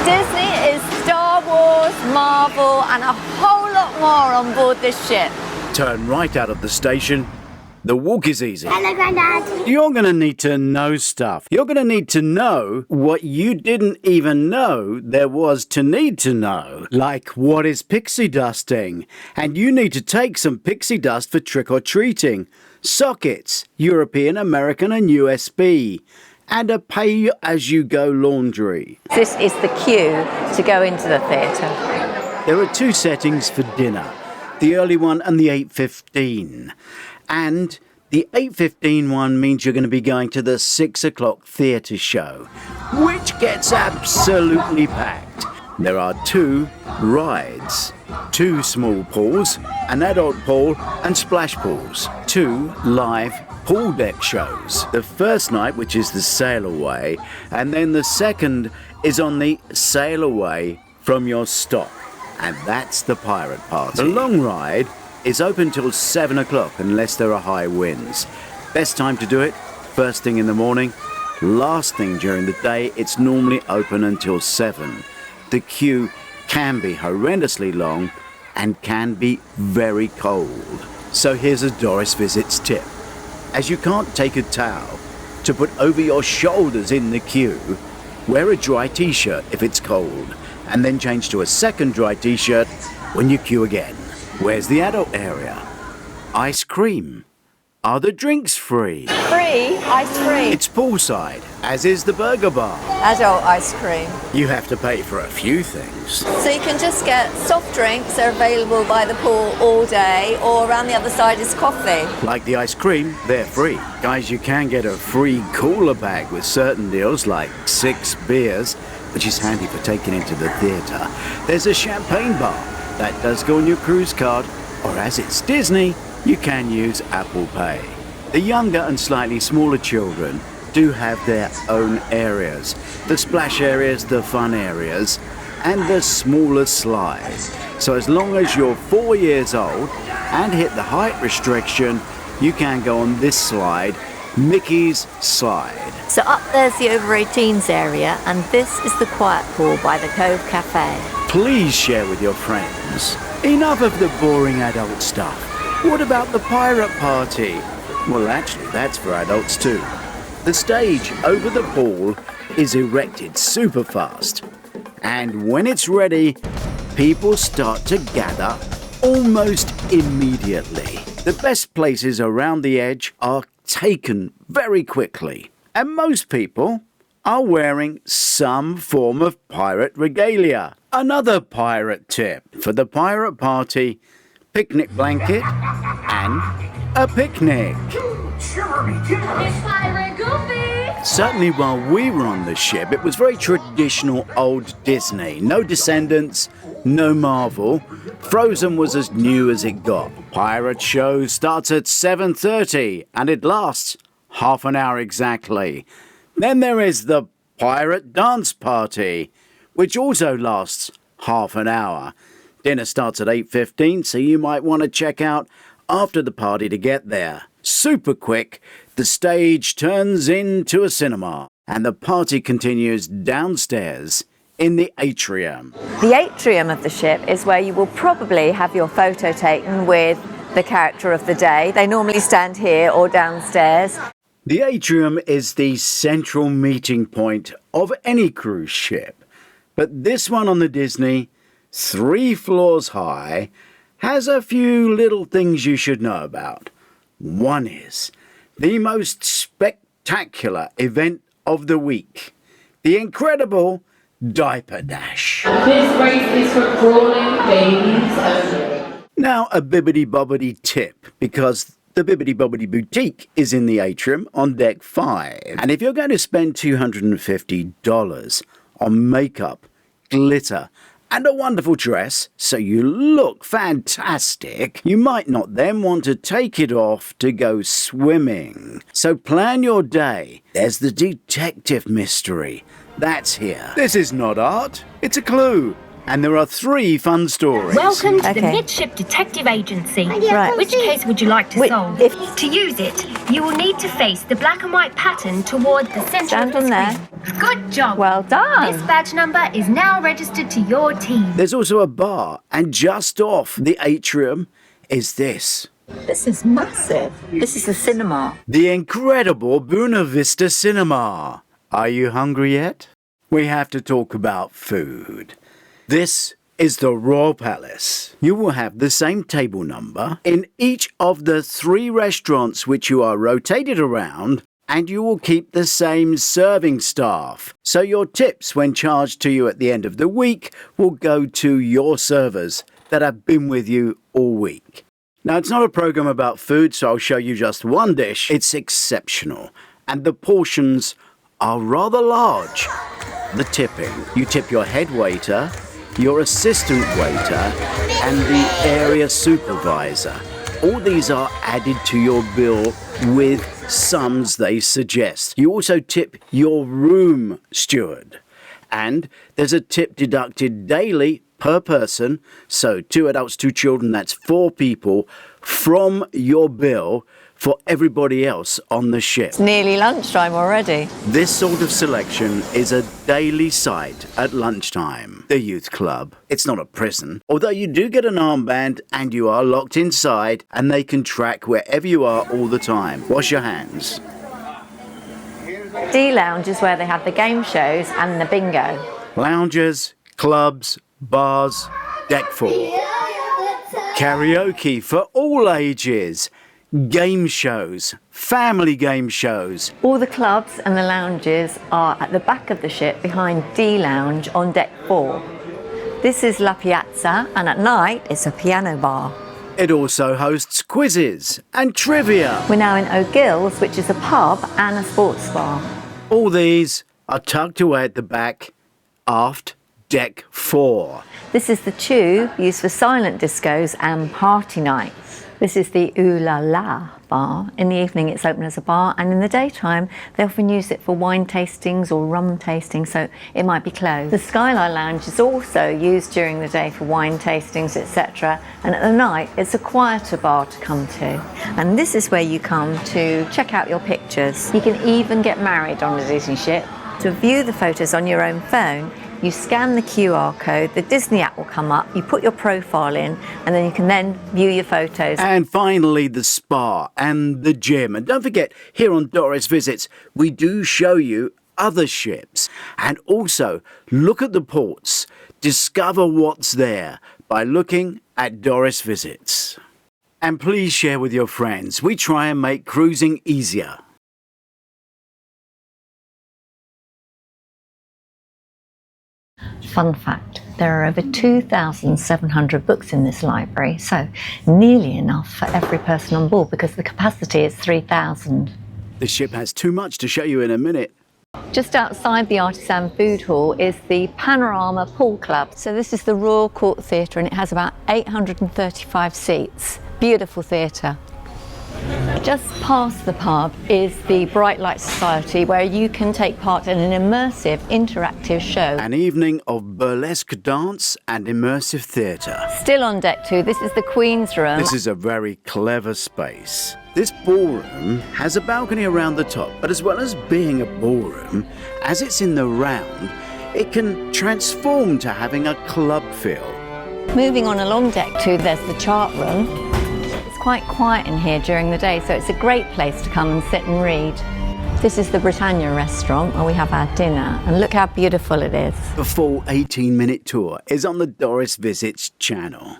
Disney is Star Wars, Marvel, and a whole lot more on board this ship. Turn right out of the station. The walk is easy. Hello, Grandad. You're going to need to know stuff. You're going to need to know what you didn't even know there was to need to know. Like, what is pixie dusting? And you need to take some pixie dust for trick-or-treating. Sockets, European, American and USB. And a pay-as-you-go laundry. This is the queue to go into the theatre. There are two settings for dinner. The early one and the 8:15. And the 8:15 one means you're going to be going to the 6 o'clock theatre show, which gets absolutely packed. There are two rides, two small pools, an adult pool and splash pools, two live pool deck shows. The first night, which is the sail away, and then the second is on the sail away from your stop, and that's the pirate party. The long ride is open till 7 o'clock unless there are high winds. Best time to do it, first thing in the morning. Last thing during the day, it's normally open until 7. The queue can be horrendously long and can be very cold. So here's a Doris Visits tip. As you can't take a towel to put over your shoulders in the queue, wear a dry t-shirt if it's cold, and then change to a second dry t-shirt when you queue again. Where's the adult area? Ice cream. Are the drinks free? Free ice cream. It's poolside, as is the burger bar. Adult ice cream. You have to pay for a few things. So you can just get soft drinks. They're available by the pool all day, or around the other side is coffee. Like the ice cream, they're free. Guys, you can get a free cooler bag with certain deals, like 6 beers, which is handy for taking into the theatre. There's a champagne bar. That does go on your cruise card, or as it's Disney, you can use Apple Pay. The younger and slightly smaller children do have their own areas. The splash areas, the fun areas, and the smaller slides. So as long as you're 4 years old and hit the height restriction, you can go on this slide, Mickey's Slide. So up there's the over 18s area, and this is the quiet pool by the Cove Cafe. Please share with your friends. Enough of the boring adult stuff. What about the pirate party? Well, actually, that's for adults too. The stage over the pool is erected super fast. And when it's ready, people start to gather almost immediately. The best places around the edge are taken very quickly. And most people are wearing some form of pirate regalia. Another pirate tip for the pirate party: picnic blanket and a picnic. It's Pirate Goofy. Certainly while we were on the ship, it was very traditional old Disney. No Descendants, no Marvel. Frozen was as new as it got. Pirate show starts at 7:30 and it lasts half an hour exactly. Then there is the pirate dance party, which also lasts half an hour. Dinner starts at 8:15, so you might want to check out after the party to get there. Super quick, the stage turns into a cinema, and the party continues downstairs in the Atrium. The atrium of the ship is where you will probably have your photo taken with the character of the day. They normally stand here or downstairs. The Atrium is the central meeting point of any cruise ship, but this one on the Disney, 3 floors high, has a few little things you should know about. One is the most spectacular event of the week, the incredible Diaper Dash. This race is for crawling babies only. Now a Bibbidi Boutique tip, because the Bibbidi Boutique is in the Atrium on deck 5. And if you're going to spend $250 on makeup, glitter, and a wonderful dress so you look fantastic, you might not then want to take it off to go swimming. So plan your day. There's the detective mystery. That's here. This is not art, it's a clue. And there are 3 fun stories. Welcome to the Okay. Midship Detective Agency. Right. Which case would you like to Wait, solve? if- To use it, you will need to face the black and white pattern toward the center Stand of the on screen. Good job. Well done. This badge number is now registered to your team. There's also a bar, and just off the Atrium is this. This is massive. This is a cinema. The incredible Buena Vista Cinema. Are you hungry yet? We have to talk about food. This is the Royal Palace. You will have the same table number in each of the 3 restaurants which you are rotated around, and you will keep the same serving staff. So your tips when charged to you at the end of the week will go to your servers that have been with you all week. Now, it's not a program about food, so I'll show you just one dish. It's exceptional, and the portions are rather large. The tipping. You tip your head waiter, your assistant waiter, and the area supervisor. All these are added to your bill with sums they suggest. You also tip your room steward. And there's a tip deducted daily per person, so 2 adults, 2 children, that's 4 people, from your bill for everybody else on the ship. It's nearly lunchtime already. This sort of selection is a daily sight at lunchtime. The youth club. It's not a prison, although you do get an armband and you are locked inside and they can track wherever you are all the time. Wash your hands. D Lounge is where they have the game shows and the bingo. Lounges, clubs, bars, deck 4. Karaoke for all ages. Game shows, family game shows. All the clubs and the lounges are at the back of the ship behind D Lounge on deck 4. This is La Piazza, and at night it's a piano bar. It also hosts quizzes and trivia. We're now in O'Gill's, which is a pub and a sports bar. All these are tucked away at the back, aft deck 4. This is the tube used for silent discos and party nights. This is the Ooh La La bar. In the evening it's open as a bar, and in the daytime they often use it for wine tastings or rum tastings, so it might be closed. The Skyline Lounge is also used during the day for wine tastings, etc. And at the night it's a quieter bar to come to. And this is where you come to check out your pictures. You can even get married on a Disney ship. To view the photos on your own phone, you scan the QR code, the Disney app will come up, you put your profile in, and then you can then view your photos. And finally, the spa and the gym. And don't forget, here on Doris Visits, we do show you other ships. And also, look at the ports. Discover what's there by looking at Doris Visits. And please share with your friends. We try and make cruising easier. Fun fact, there are over 2,700 books in this library, so nearly enough for every person on board because the capacity is 3,000. The ship has too much to show you in a minute. Just outside the Artisan Food Hall is the Panorama Pool Club. So this is the Royal Court Theatre, and it has about 835 seats. Beautiful theatre. Just past the pub is the Bright Light Society, where you can take part in an immersive interactive show. An evening of burlesque dance and immersive theatre. Still on deck 2, this is the Queen's Room. This is a very clever space. This ballroom has a balcony around the top, but as well as being a ballroom, as it's in the round, it can transform to having a club feel. Moving on along deck 2, there's the chart room. It's quite quiet in here during the day, so it's a great place to come and sit and read. This is the Britannia restaurant where we have our dinner, and look how beautiful it is. The full 18-minute tour is on the Doris Visits channel.